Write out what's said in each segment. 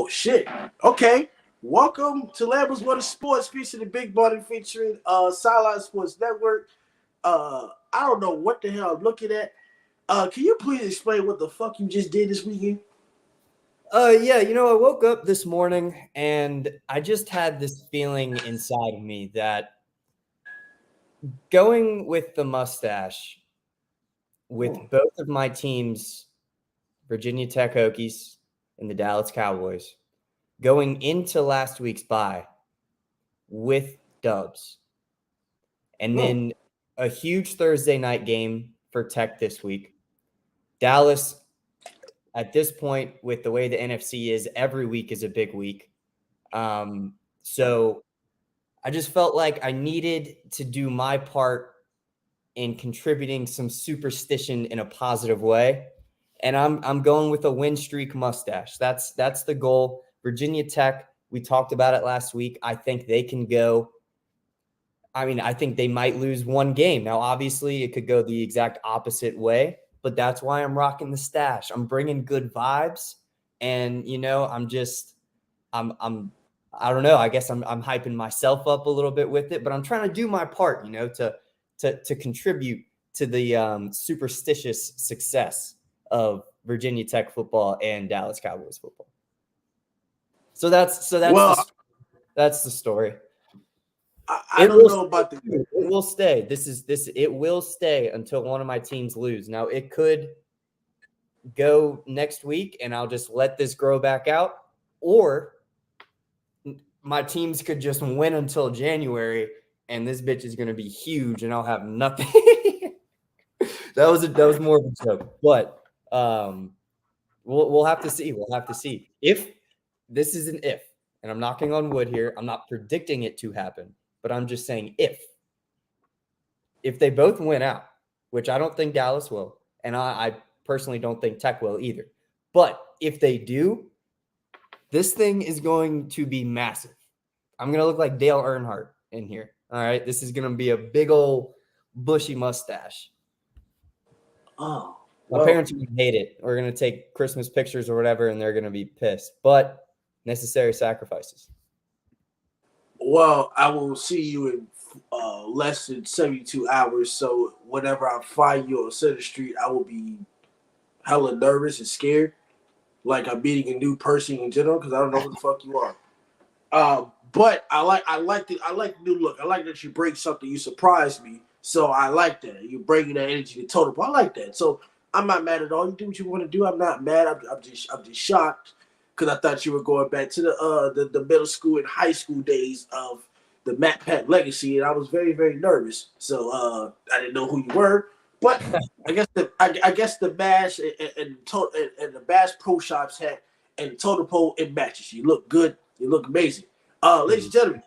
shit. Okay. Welcome to Lambo's What is Sports, featuring the Big Body, featuring Sideline Sports Network. I don't know what the hell I'm looking at. Can you please explain what the fuck you just did this weekend? Yeah, I woke up this morning and I just had this feeling inside of me that going with the mustache with both of my teams, Virginia Tech Hokies and the Dallas Cowboys, going into last week's bye with dubs, and then a huge Thursday night game for Tech this week. Dallas, at this point, with the way the NFC is, every week is a big week. So I just felt like I needed to do my part in contributing some superstition in a positive way. And I'm going with a win streak mustache. That's the goal. Virginia Tech, we talked about it last week. I think they can go. I think they might lose one game. Now, obviously, it could go the exact opposite way, but that's why I'm rocking the stash. I'm bringing good vibes, and I don't know. I guess I'm hyping myself up a little bit with it, but I'm trying to do my part, to contribute to the superstitious success of Virginia Tech football and Dallas Cowboys football. So that's the story. I don't know about it will stay. It will stay until one of my teams lose. Now it could go next week and I'll just let this grow back out, or my teams could just win until January and this bitch is going to be huge and I'll have nothing. That was more of a joke, but we'll have to see. We'll have to see. If this is an if, and I'm knocking on wood here, I'm not predicting it to happen, but I'm just saying if they both win out, which I don't think Dallas will, and I personally don't think Tech will either. But if they do, this thing is going to be massive. I'm going to look like Dale Earnhardt in here. All right. This is going to be a big old bushy mustache. Oh, my parents are going to hate it. We're going to take Christmas pictures or whatever, and they're going to be pissed. But necessary sacrifices. Well, I will see you in less than 72 hours. So whenever I find you on Center Street, I will be hella nervous and scared, like I'm meeting a new person in general, because I don't know who the fuck you are. But I like the new look. I like that you break something. You surprised me, so I like that. You're bringing that energy to total. I like that. So I'm not mad at all. You do what you want to do. I'm not mad. I'm just shocked, because I thought you were going back to the middle school and high school days of the MattPatt legacy, and I was very, very nervous. So I didn't know who you were. But I guess the Bash and the Bash Pro Shops hat and Total Pole, it matches. You look good. You look amazing. Ladies and gentlemen,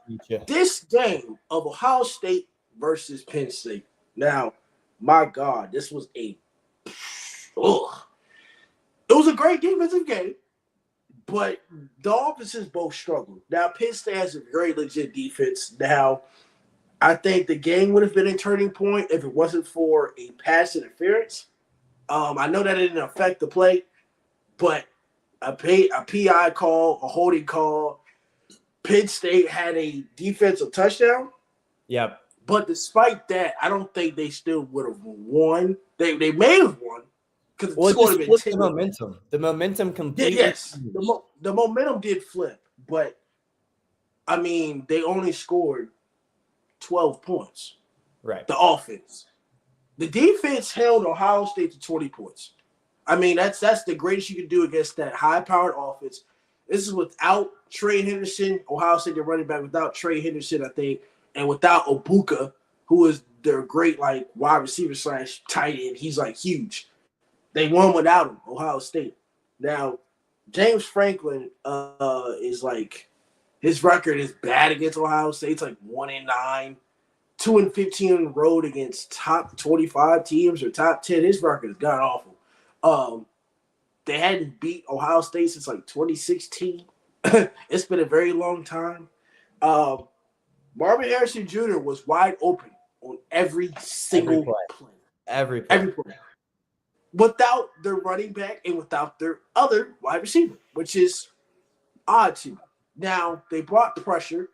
this game of Ohio State versus Penn State. Now, my God, this was it was a great defensive game, but the offenses both struggled. Now, Penn State has a very legit defense. Now, I think the game would have been a turning point if it wasn't for a pass interference. I know that it didn't affect the play, but a PI call, a holding call. Penn State had a defensive touchdown. Yep. But despite that, I don't think they still would have won. They may have won, because it just flipped the momentum. The momentum completely. Yes, the momentum did flip, but I mean, they only scored 12 points. Right. The offense. The defense held Ohio State to 20 points. I mean, that's the greatest you can do against that high-powered offense. This is without Trey Henderson. Ohio State, they're running back without Trey Henderson, I think, and without Obuka, who is their great wide receiver / tight end. He's huge. They won without him, Ohio State. Now, James Franklin is his record is bad against Ohio State. It's 1-9, 2-15 on the road against top 25 teams or top 10. His record is god awful. They hadn't beat Ohio State since 2016. It's been a very long time. Marvin Harrison Jr. was wide open on every single play. Every play. Without their running back and without their other wide receiver, which is odd to me. Now they brought pressure,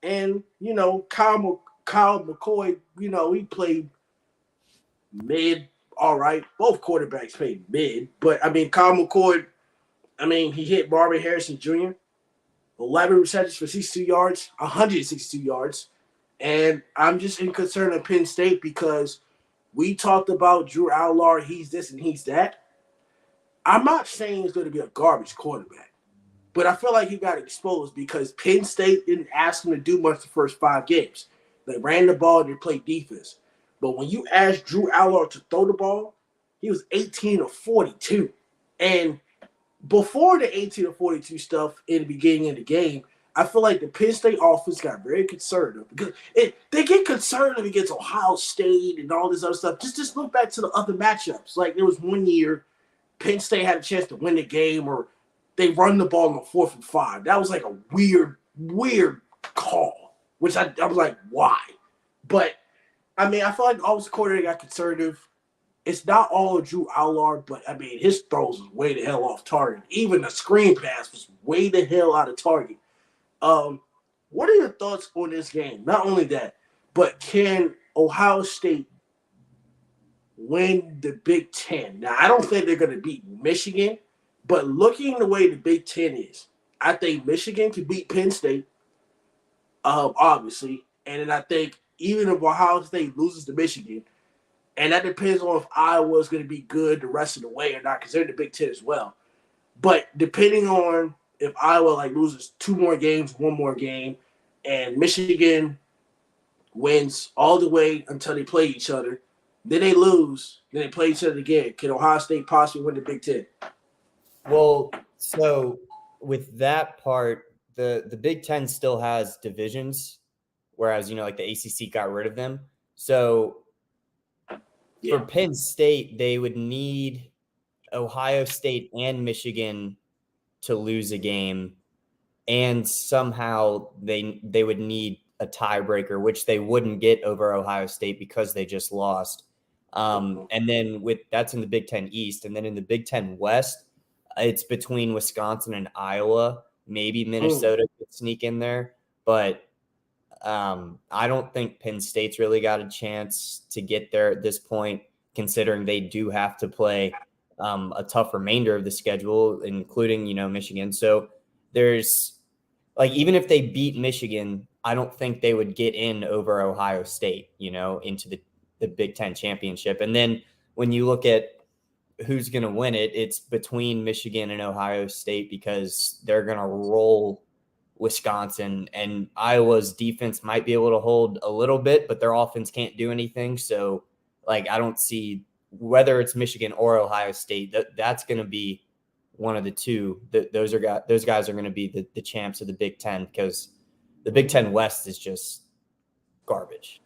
and Kyle McCoy, he played mid, all right. Both quarterbacks played mid, but I mean Kyle McCoy, he hit Marvin Harrison Jr. 11 receptions for 62 yards, 162 yards. And I'm just in concern of Penn State because we talked about Drew Allard, he's this and he's that. I'm not saying he's going to be a garbage quarterback, but I feel like he got exposed because Penn State didn't ask him to do much the first 5 games. They ran the ball and they played defense. But when you ask Drew Allard to throw the ball, he was 18 of 42. And before the 18 of 42 stuff in the beginning of the game, I feel like the Penn State offense got very conservative because they get conservative against Ohio State and all this other stuff. Just look back to the other matchups. Like there was one year Penn State had a chance to win the game or they run the ball on the 4th and 5. That was like a weird call, which I was like, why? But, I feel like all the quarterback got conservative. It's not all of Drew Allard, but, his throws was way the hell off target. Even the screen pass was way the hell out of target. What are your thoughts on this game? Not only that, but can Ohio State win the Big Ten? Now, I don't think they're going to beat Michigan, but looking the way the Big Ten is, I think Michigan can beat Penn State, obviously. And then I think even if Ohio State loses to Michigan, and that depends on if Iowa is going to be good the rest of the way or not, because they're in the Big Ten as well. But depending on if Iowa loses 2 more games, 1 more game, and Michigan wins all the way until they play each other, then they lose, then they play each other again. Can Ohio State possibly win the Big Ten? Well, so with that part, the Big Ten still has divisions, whereas, the ACC got rid of them. So for Penn State, they would need Ohio State and Michigan to lose a game, and somehow they would need a tiebreaker, which they wouldn't get over Ohio State because they just lost. And then that's in the Big Ten East, and then in the Big Ten West, it's between Wisconsin and Iowa. Maybe Minnesota could sneak in there, but I don't think Penn State's really got a chance to get there at this point, considering they do have to play a tough remainder of the schedule, including, Michigan. So there's even if they beat Michigan, I don't think they would get in over Ohio State, into the Big Ten championship. And then when you look at who's going to win it, it's between Michigan and Ohio State because they're going to roll Wisconsin, and Iowa's defense might be able to hold a little bit, but their offense can't do anything. So I don't see whether it's Michigan or Ohio State, that's going to be one of the two. Those guys are going to be the champs of the Big Ten because the Big Ten West is just garbage.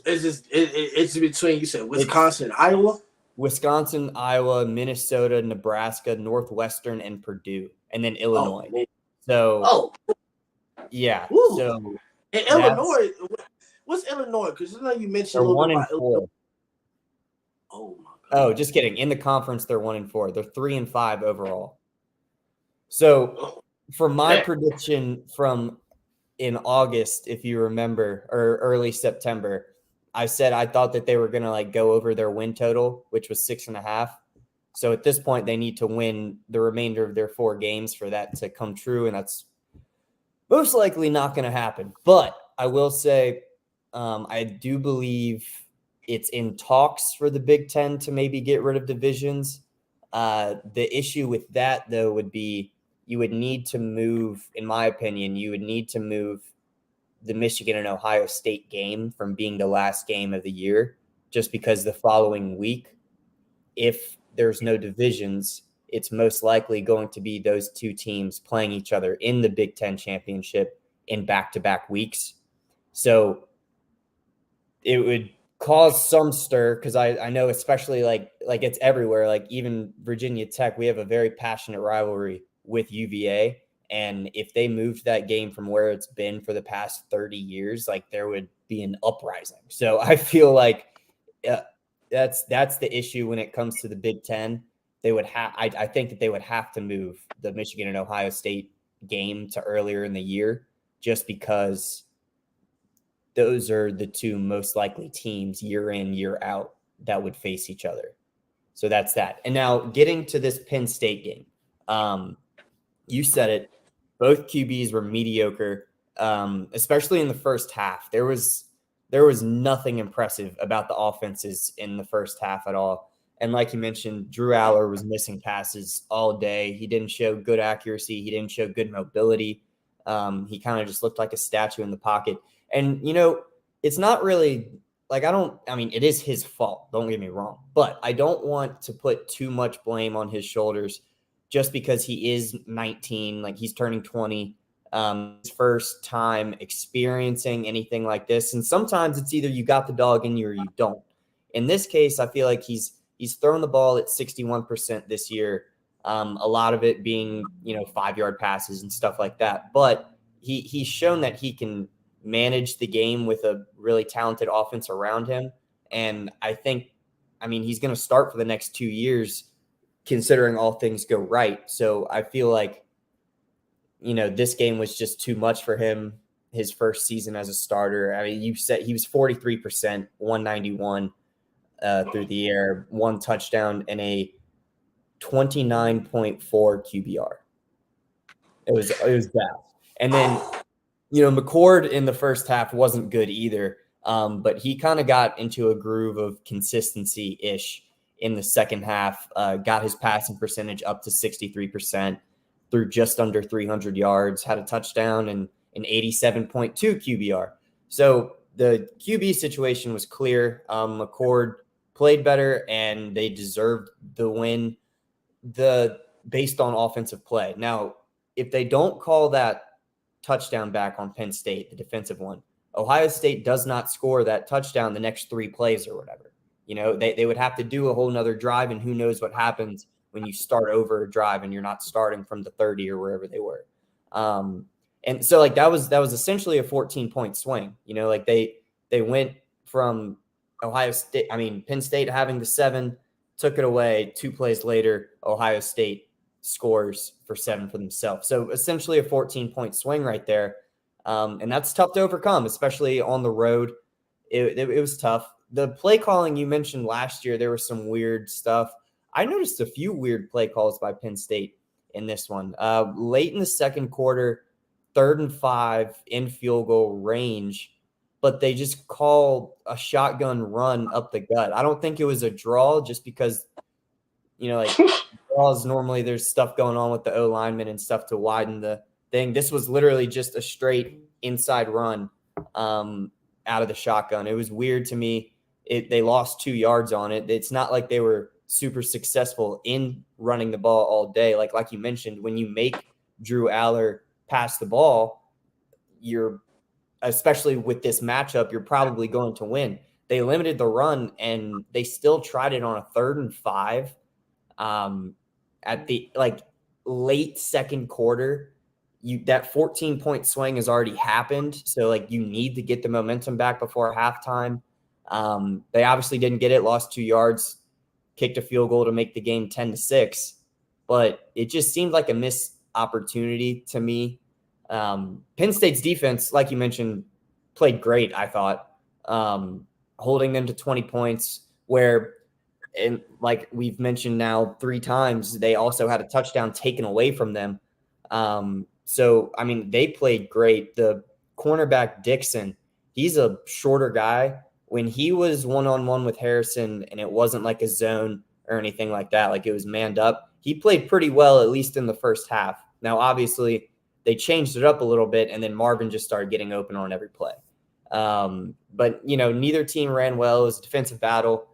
It's between, you said Wisconsin and Iowa? Wisconsin, Iowa, Minnesota, Nebraska, Northwestern, and Purdue, and then Illinois. Yeah. Ooh. So in Illinois, what's Illinois? Because you mentioned a little bit about Illinois. Oh my God. Oh, just kidding. In the conference, they're 1-4. They're 3-5 overall. So for my prediction from in August, if you remember, or early September, I said I thought that they were going to go over their win total, which was 6.5. So at this point, they need to win the remainder of their 4 games for that to come true. And that's most likely not going to happen. But I will say I do believe it's in talks for the Big Ten to maybe get rid of divisions. The issue with that, though, would be you would need to move, in my opinion, the Michigan and Ohio State game from being the last game of the year, just because the following week, if there's no divisions, it's most likely going to be those 2 teams playing each other in the Big Ten championship in back-to-back weeks. So it would cause some stir because I know, especially like it's everywhere. Even Virginia Tech, we have a very passionate rivalry with UVA. And if they moved that game from where it's been for the past 30 years, there would be an uprising. So I feel like that's the issue when it comes to the Big Ten. they would have. I think that they would have to move the Michigan and Ohio State game to earlier in the year, just because those are the two most likely teams year in, year out that would face each other. So that's that. And now getting to this Penn State game, you said it. Both QBs were mediocre, especially in the first half. There was nothing impressive about the offenses in the first half at all. And like you mentioned, Drew Aller was missing passes all day. He didn't show good accuracy. He didn't show good mobility. He kind of just looked like a statue in the pocket. And, it's not really like it is his fault. Don't get me wrong. But I don't want to put too much blame on his shoulders just because he is 19, like he's turning 20, his first time experiencing anything like this. And sometimes it's either you got the dog in you or you don't. In this case, I feel like he's thrown the ball at 61% this year. A lot of it being, 5-yard passes and stuff like that. But he's shown that he can manage the game with a really talented offense around him. And I think, he's going to start for the next 2 years, considering all things go right. So I feel like, this game was just too much for him. His first season as a starter. You said he was 43%, 191 through the air, 1 touchdown, and a 29.4 QBR. It was bad. And then, McCord in the first half wasn't good either. But he kind of got into a groove of consistency-ish in the second half, got his passing percentage up to 63%, threw just under 300 yards, had a touchdown, and an 87.2 QBR. So the QB situation was clear. McCord played better, and they deserved the win based on offensive play. Now, if they don't call that touchdown back on Penn State, the defensive one, Ohio State does not score that touchdown the next 3 plays or whatever. They would have to do a whole nother drive, and who knows what happens when you start over a drive and you're not starting from the 30 or wherever they were. And so that was essentially a 14-point swing. They went from Penn State having the 7, took it away. 2 plays later, Ohio State scores for 7 for themselves. So essentially a 14-point swing right there. And that's tough to overcome, especially on the road. It was tough. The play calling you mentioned last year, there was some weird stuff. I noticed a few weird play calls by Penn State in this one. Late in the second quarter, 3rd and 5 in field goal range, but they just call a shotgun run up the gut. I don't think it was a draw just because, draws normally there's stuff going on with the O lineman and stuff to widen the thing. This was literally just a straight inside run out of the shotgun. It was weird to me. They lost 2 yards on it. It's not like they were super successful in running the ball all day. Like you mentioned, when you make Drew Aller pass the ball, especially with this matchup, you're probably going to win. They limited the run, and they still tried it on a 3rd and 5 at the late second quarter. That 14-point swing has already happened. So you need to get the momentum back before halftime. They obviously didn't get it, lost 2 yards, kicked a field goal to make the game 10-6, but it just seemed like a missed opportunity to me. Penn State's defense, like you mentioned, played great, I thought, holding them to 20 points where, and like we've mentioned now 3 times, they also had a touchdown taken away from them. So, they played great. The cornerback Dixon, he's a shorter guy. When he was one-on-one with Harrison and it wasn't like a zone or anything like that, like it was manned up, he played pretty well, at least in the first half. Now, obviously, they changed it up a little bit, and then Marvin just started getting open on every play. But, neither team ran well. It was a defensive battle.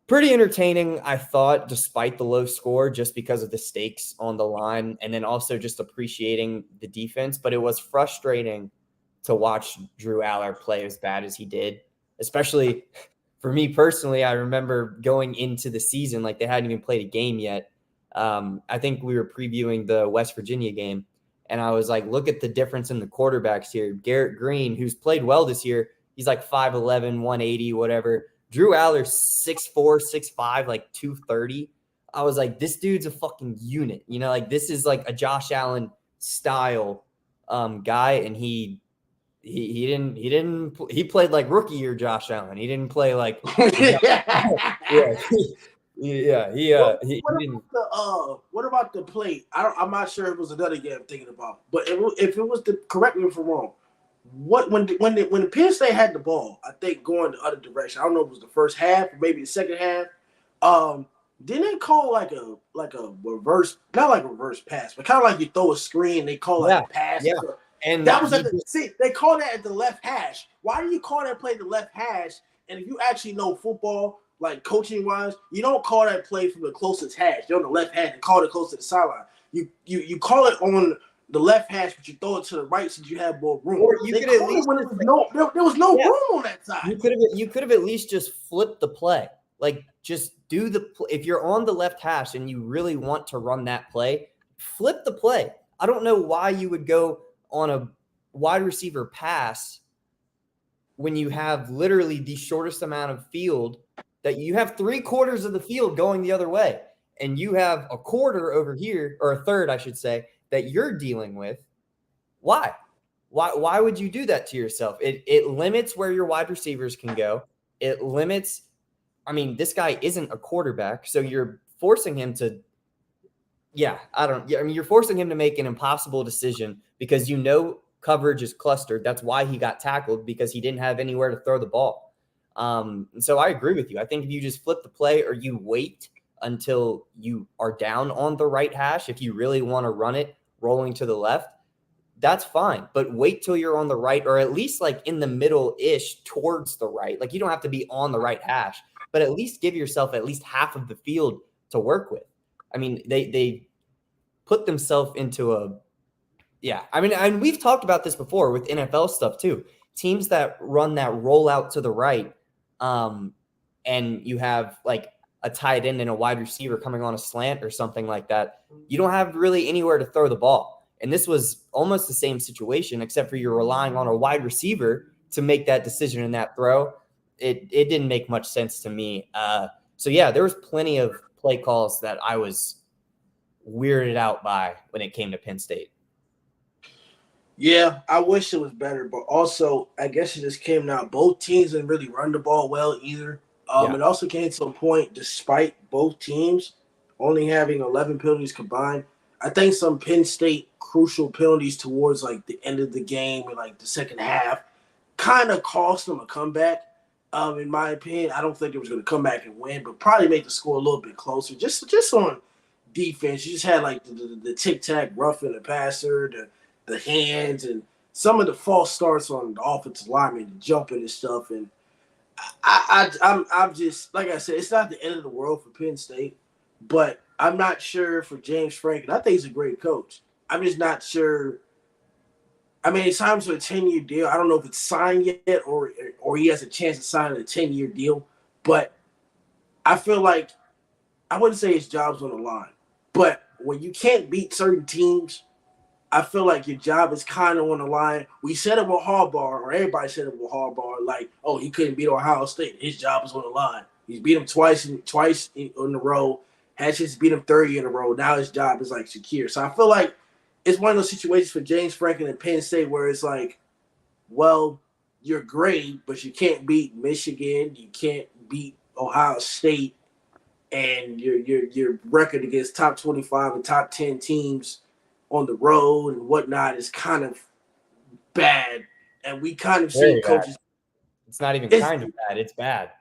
Pretty entertaining, I thought, despite the low score, just because of the stakes on the line, and then also just appreciating the defense. But it was frustrating to watch Drew Aller play as bad as he did, especially for me personally. I remember going into the season, they hadn't even played a game yet. I think we were previewing the West Virginia game, and I was like, look at the difference in the quarterbacks here. Garrett Green, who's played well this year, he's 5'11", 180, whatever. Drew Aller, 6'4", 6'5", 230. I was like, this dude's a fucking unit. You know, like this is like a Josh Allen style guy, and he played like rookie year Josh Allen. He didn't play like yeah. He didn't. What about the play? I'm not sure if it was another game I'm thinking about, but if it was correct me if I'm wrong. When the Penn State had the ball, I think going the other direction. I don't know if it was the first half or maybe the second half. Didn't they call like a reverse, not like a reverse pass, but kind of like you throw a screen, they call like a pass. Yeah. And that was they call that at the left hash. Why do you call that play the left hash? And if you actually know football, like coaching wise, you don't call that play from the closest hash. You're on the left hash and call it close to the sideline. You call it on the left hash, but you throw it to the right since you have more room. Or you could at least there was no room on that side. You could have at least just flipped the play. Like just do if you're on the left hash and you really want to run that play, flip the play. I don't know why you would go on a wide receiver pass when you have literally the shortest amount of field, that you have 3/4 of the field going the other way, and you have a quarter over here, or a third, I should say, that you're dealing with. Why would you do that to yourself? It limits where your wide receivers can go. It limits, I mean, this guy isn't a quarterback, so you're forcing him to, you're forcing him to make an impossible decision because coverage is clustered. That's why he got tackled, because he didn't have anywhere to throw the ball. So I agree with you. I think if you just flip the play, or you wait until you are down on the right hash, if you really want to run it rolling to the left, that's fine. But wait till you're on the right, or at least like in the middle-ish towards the right. Like you don't have to be on the right hash, but at least give yourself at least half of the field to work with. I mean, they put themselves into and we've talked about this before with NFL stuff too. Teams that run that roll out to the right, and you have like a tight end and a wide receiver coming on a slant or something like that, you don't have really anywhere to throw the ball. And this was almost the same situation, except for you're relying on a wide receiver to make that decision in that throw. It didn't make much sense to me. There was plenty of play calls that I was weirded out by when it came to Penn State. Yeah, I wish it was better, but also I guess it just came out. Both teams didn't really run the ball well either. It also came to a point, despite both teams only having 11 penalties combined. I think some Penn State crucial penalties towards like the end of the game and like the second half kind of cost them a comeback. In my opinion, I don't think it was going to come back and win, but probably make the score a little bit closer. Just on defense, you just had like the tic-tac roughing the passer, the hands, and some of the false starts on the offensive lineman, the jumping and stuff. And I'm just, like I said, it's not the end of the world for Penn State, but I'm not sure for James Franklin. I think he's a great coach. I'm just not sure. I mean, it's time for a 10-year deal. I don't know if it's signed yet or he has a chance to sign a 10-year deal, but I feel like, I wouldn't say his job's on the line, but when you can't beat certain teams, I feel like your job is kind of on the line. We said it with Harbaugh, or everybody said it with Harbaugh, like, oh, he couldn't beat Ohio State. His job is on the line. He's beat him twice in a row. Had just beat him 30 in a row. Now his job is like secure. So I feel like it's one of those situations for James Franklin and Penn State where it's like, well, you're great, but you can't beat Michigan. You can't beat Ohio State. And your record against top 25 and top 10 teams on the road and whatnot is kind of bad. And we kind of see coaches. It's not even kind of bad. It's bad.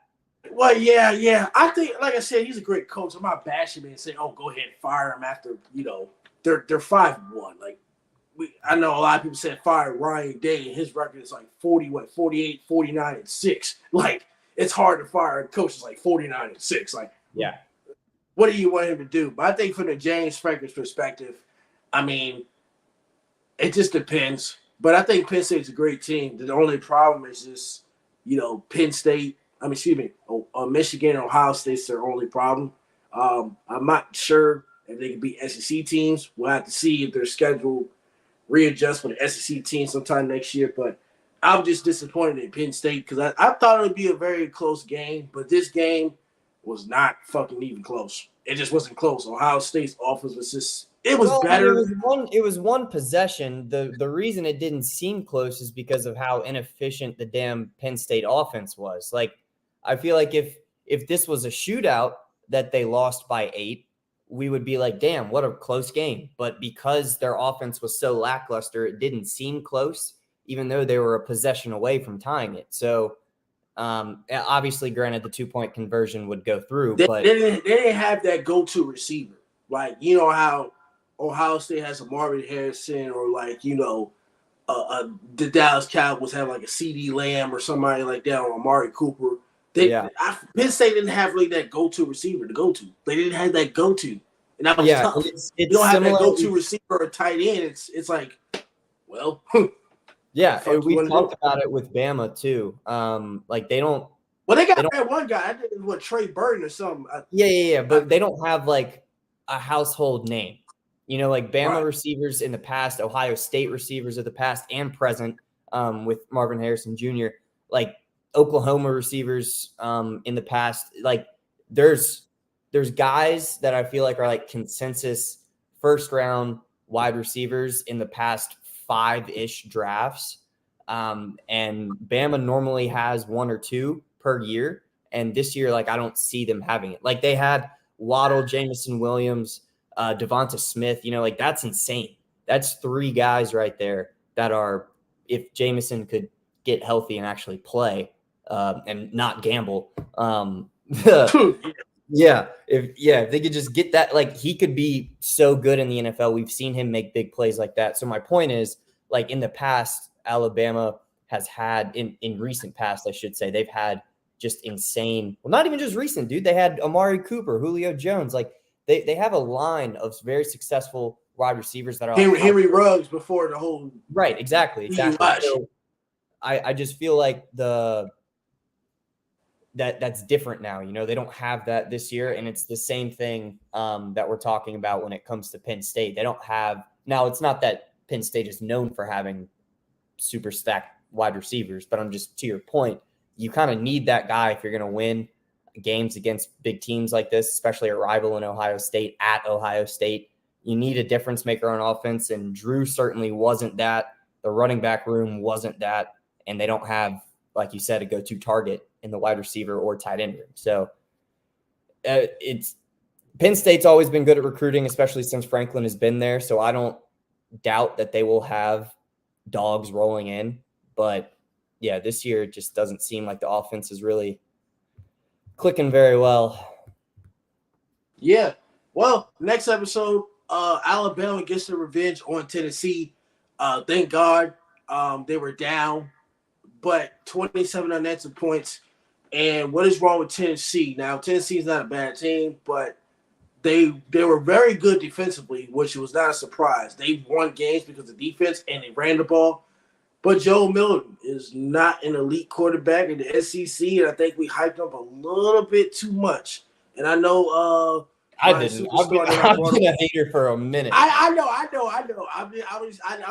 Well, yeah. I think, like I said, he's a great coach. I'm not bashing him and saying, oh, go ahead and fire him after, they're 5-1. Like, I know a lot of people said fire Ryan Day, and his record is like 48, 49, and 6. Like, it's hard to fire a coach that's like 49 and 6. Like, yeah. What do you want him to do? But I think from the James Franklin's perspective, I mean, it just depends. But I think Penn State's a great team. The only problem is just, Michigan and Ohio State's their only problem. I'm not sure if they can beat SEC teams. We'll have to see if their schedule readjusts for the SEC team sometime next year. But I'm just disappointed in Penn State because I thought it would be a very close game. But this game, was not fucking even close. It just wasn't close. Ohio State's offense was just it was Well, I mean, better. it was one possession. The reason it didn't seem close is because of how inefficient the damn Penn State offense was. Like, I feel like if this was a shootout that they lost by 8, we would be like, damn, what a close game. But because their offense was so lackluster, it didn't seem close, even though they were a possession away from tying it. So obviously, granted, the 2-point conversion would go through, but They didn't have that go-to receiver. Like, you know how Ohio State has a Marvin Harrison, or like, you know, the Dallas Cowboys have like a CD Lamb or somebody like that, or Amari Cooper. Penn State didn't have really that go-to receiver to go to. They didn't have that go-to, and that was tough. You don't have that go-to receiver or tight end. It's like, well, yeah, we talked about it with Bama too. Like they don't. Well, they got that one guy. I think it was Trey Burton or something. But they don't have like a household name. You know, like Bama receivers in the past, Ohio State receivers of the past and present, with Marvin Harrison Jr., like Oklahoma receivers in the past. Like there's guys that I feel like are like consensus first round wide receivers in the past 5-ish drafts. And Bama normally has 1 or 2 per year. And this year, like, I don't see them having it. Like they had Waddle, Jamison Williams, Devonta Smith, you know, like that's insane. That's 3 guys right there that are, if Jamison could get healthy and actually play and not gamble. If they could just get that, like he could be so good in the NFL. We've seen him make big plays like that. So my point is, like in the past, Alabama has had in recent past, I should say, they've had just insane. Well, not even just recent, dude. They had Amari Cooper, Julio Jones. Like they have a line of very successful wide receivers that are Henry Ruggs before the whole exactly. So I just feel like that's different now. You know, they don't have that this year, and it's the same thing that we're talking about when it comes to Penn State. They don't have now. It's not that Penn State is known for having super stacked wide receivers, but I'm just to your point. You kind of need that guy if you're going to win games against big teams like this, especially a rival in Ohio State at Ohio State. You need a difference maker on offense, and Drew certainly wasn't that. The running back room wasn't that, and they don't have, like you said, a go-to target in the wide receiver or tight end room. So it's Penn State's always been good at recruiting, especially since Franklin has been there. So I don't doubt that they will have dogs rolling in, but yeah, this year it just doesn't seem like the offense is really clicking very well. Yeah. Well, next episode, Alabama gets the revenge on Tennessee. Thank God they were down, but 27 unanswered points. And what is wrong with Tennessee? Now, Tennessee is not a bad team, but they were very good defensively, which was not a surprise. They won games because of defense, and they ran the ball. But Joe Milton is not an elite quarterback in the SEC, and I think we hyped him up a little bit too much. And I know I didn't. I've been a hater for a minute. I know. I'm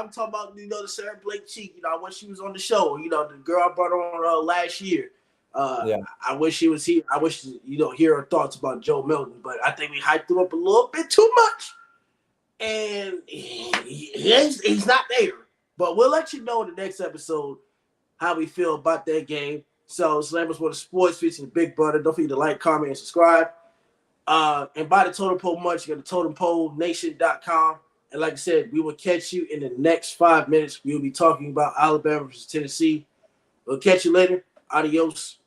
talking about, you know, the Sarah Blake Cheek. You know, when she was on the show, you know, the girl I brought on last year. I wish she was here. I wish, you know, hear her thoughts about Joe Milton, but I think we hyped him up a little bit too much, and he's not there. But we'll let you know in the next episode how we feel about that game. So, Slammers for the Sports featuring Big Brother. Don't forget to like, comment, and subscribe. And buy the Totem Pole merch. You go to totempolenation.com. And like I said, we will catch you in the next 5 minutes. We will be talking about Alabama versus Tennessee. We'll catch you later. Adios.